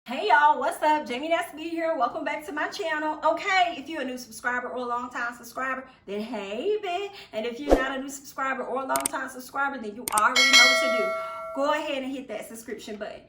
Hey y'all, what's up? Jamithatsme here. Welcome back to my channel. Okay, if you're a new subscriber or a long time subscriber, then hey, babe. And if you're not a new subscriber or a long time subscriber, then you already know what to do. Go ahead and hit that subscription button.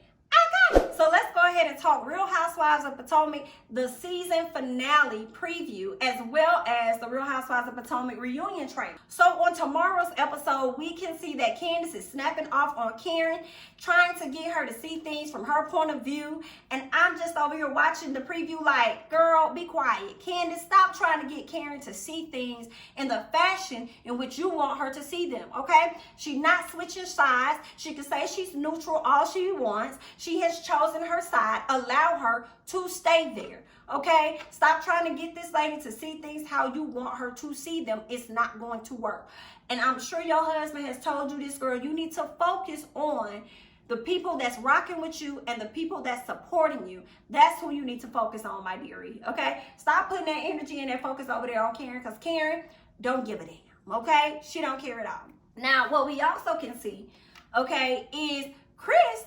Okay, so let's go ahead and talk Real Housewives of Potomac, the season finale preview, as well as the Real Housewives of Potomac reunion trailer. So on tomorrow's episode, we can see that Candiace is snapping off on Karen, trying to get her to see things from her point of view. And I'm just over here watching the preview like, girl, be quiet. Candiace, stop trying to get Karen to see things in the fashion in which you want her to see them, okay? She's not switching sides. She can say she's neutral all she wants. She has chosen her side. Allow her to stay there, okay? Stop trying to get this lady to see things how you want her to see them. It's not going to work. And I'm sure your husband has told you this, girl. You need to focus on the people that's rocking with you and the people that's supporting you. That's who you need to focus on, my dearie, okay? Stop putting that energy and that focus over there on Karen, because Karen don't give a damn, okay? She don't care at all. Now, what we also can see, okay, is Chris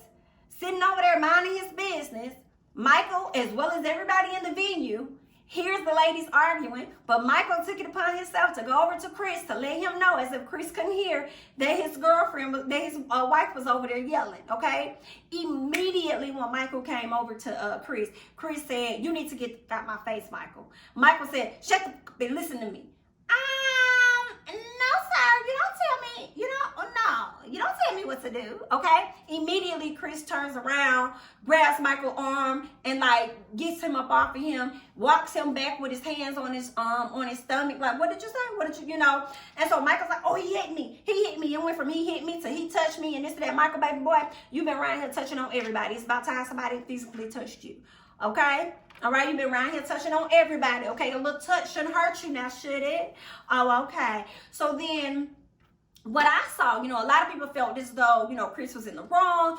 sitting over there minding his business. Michael, as well as everybody in the venue, here's the ladies arguing, but Michael took it upon himself to go over to Chris to let him know, as if Chris couldn't hear, that his girlfriend, that his wife was over there yelling, okay? Immediately when Michael came over to Chris said, you need to get out my face, Michael. Michael said, shut the fuck up and listen to me. No, sir, you don't tell me what to do, okay? Immediately, Chris turns around, grabs Michael's arm, and like gets him up off of him, walks him back with his hands on his stomach, like, what did you say? What did you know? And so Michael's like, oh, he hit me. It went from he hit me to he touched me and this and that. Michael, baby boy, you've been around here touching on everybody. It's about time somebody physically touched you, okay? All right, you've been around here touching on everybody, okay? A little touch shouldn't hurt you now, should it? Oh, okay. So then what I saw, a lot of people felt as though, Chris was in the wrong.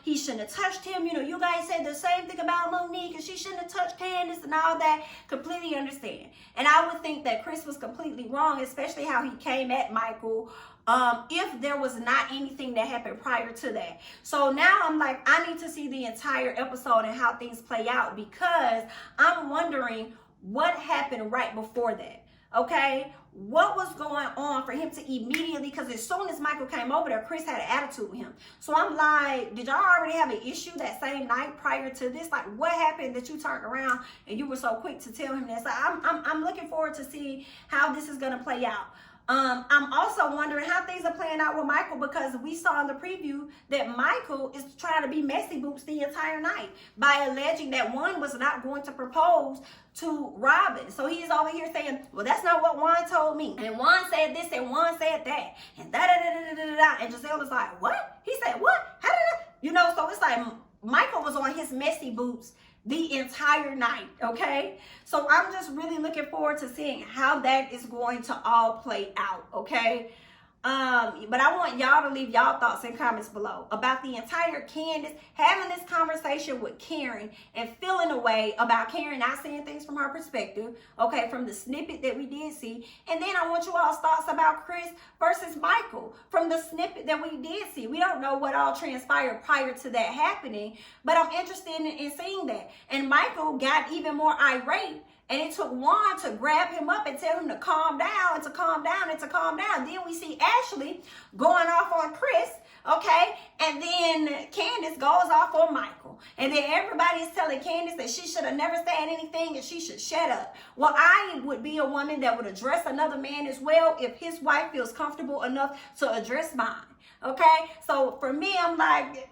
He shouldn't have touched him. You guys said the same thing about Monique, and she shouldn't have touched Candiace and all that. Completely understand. And I would think that Chris was completely wrong, especially how he came at Michael, if there was not anything that happened prior to that. So now I'm like, I need to see the entire episode and how things play out, because I'm wondering what happened right before that, okay? What was going on for him to immediately, because as soon as Michael came over there, Chris had an attitude with him. So I'm like, did y'all already have an issue that same night prior to this? Like, what happened that you turned around and you were so quick to tell him that? So I'm looking forward to see how this is going to play out. I'm also wondering how things are playing out with Michael, because we saw in the preview that Michael is trying to be messy boots the entire night by alleging that Juan was not going to propose to Robyn. So he's over here saying, well, that's not what Juan told me. And Juan said this and Juan said that. And da-da-da-da-da-da-da. And Gizelle was like, what? He said, what? How did I? So it's like Michael was on his messy boots the entire night, okay? So I'm just really looking forward to seeing how that is going to all play out, okay? But I want y'all to leave y'all thoughts and comments below about the entire Candiace having this conversation with Karen and feeling a way about Karen not seeing things from her perspective, okay, from the snippet that we did see. And then I want you all's thoughts about Chris versus Michael from the snippet that we did see. We don't know what all transpired prior to that happening, but I'm interested in seeing that. And Michael got even more irate, and it took Juan to grab him up and tell him to calm down and to calm down and to calm down. Then we see Ashley going off on Chris, okay? And then Candiace goes off on Michael. And then everybody is telling Candiace that she should have never said anything and she should shut up. Well, I would be a woman that would address another man as well if his wife feels comfortable enough to address mine, okay? So for me, I'm like,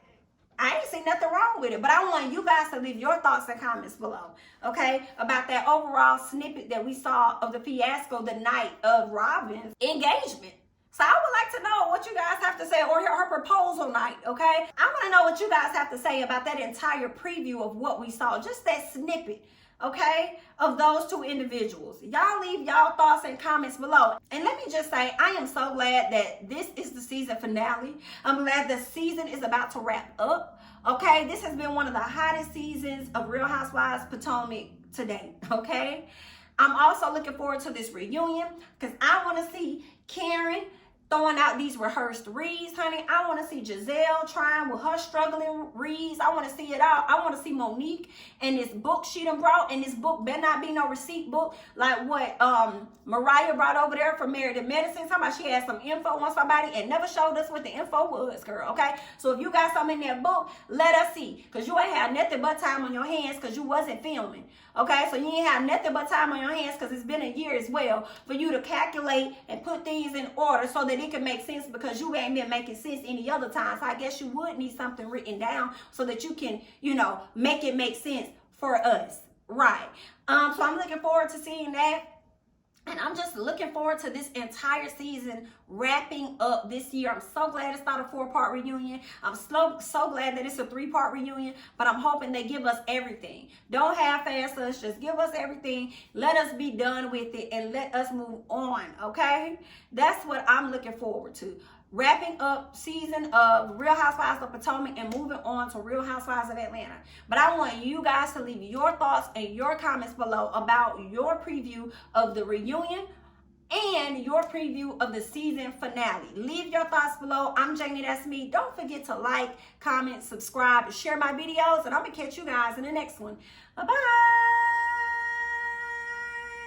I ain't see nothing wrong with it, but I want you guys to leave your thoughts and comments below, okay, about that overall snippet that we saw of the fiasco the night of Robyn's engagement. So I would like to know what you guys have to say, or her proposal night, okay? I want to know what you guys have to say about that entire preview of what we saw, just that snippet, okay, of those two individuals. Y'all leave y'all thoughts and comments below. And let me just say, I am so glad that this is the season finale. I'm glad the season is about to wrap up, okay? This has been one of the hottest seasons of Real Housewives Potomac to date, okay? I'm also looking forward to this reunion, because I want to see Karen throwing out these rehearsed reads, honey. I want to see Gizelle trying with her struggling reads. I want to see it all. I want to see Monique and this book she done brought. And this book better not be no receipt book like what Mariah brought over there from Married to Medicine. Talking about she had some info on somebody and never showed us what the info was, girl, okay? So if you got something in that book, let us see. Because you ain't had nothing but time on your hands because you wasn't filming, okay? So you ain't have nothing but time on your hands because it's been a year as well for you to calculate and put things in order so that it can make sense, because you ain't been making sense any other time. So I guess you would need something written down so that you can, you know, make it make sense for us, right? So I'm looking forward to seeing that. And I'm just looking forward to this entire season wrapping up this year. I'm so glad it's not a 4-part reunion. I'm so glad that it's a 3-part reunion, but I'm hoping they give us everything. Don't half-ass us, just give us everything. Let us be done with it and let us move on, okay? That's what I'm looking forward to. Wrapping up season of Real Housewives of Potomac and moving on to Real Housewives of Atlanta. But I want you guys to leave your thoughts and your comments below about your preview of the reunion and your preview of the season finale. Leave your thoughts below. I'm jamithatsme. Don't forget to like, comment, subscribe, and share my videos. And I'm going to catch you guys in the next one. Bye-bye.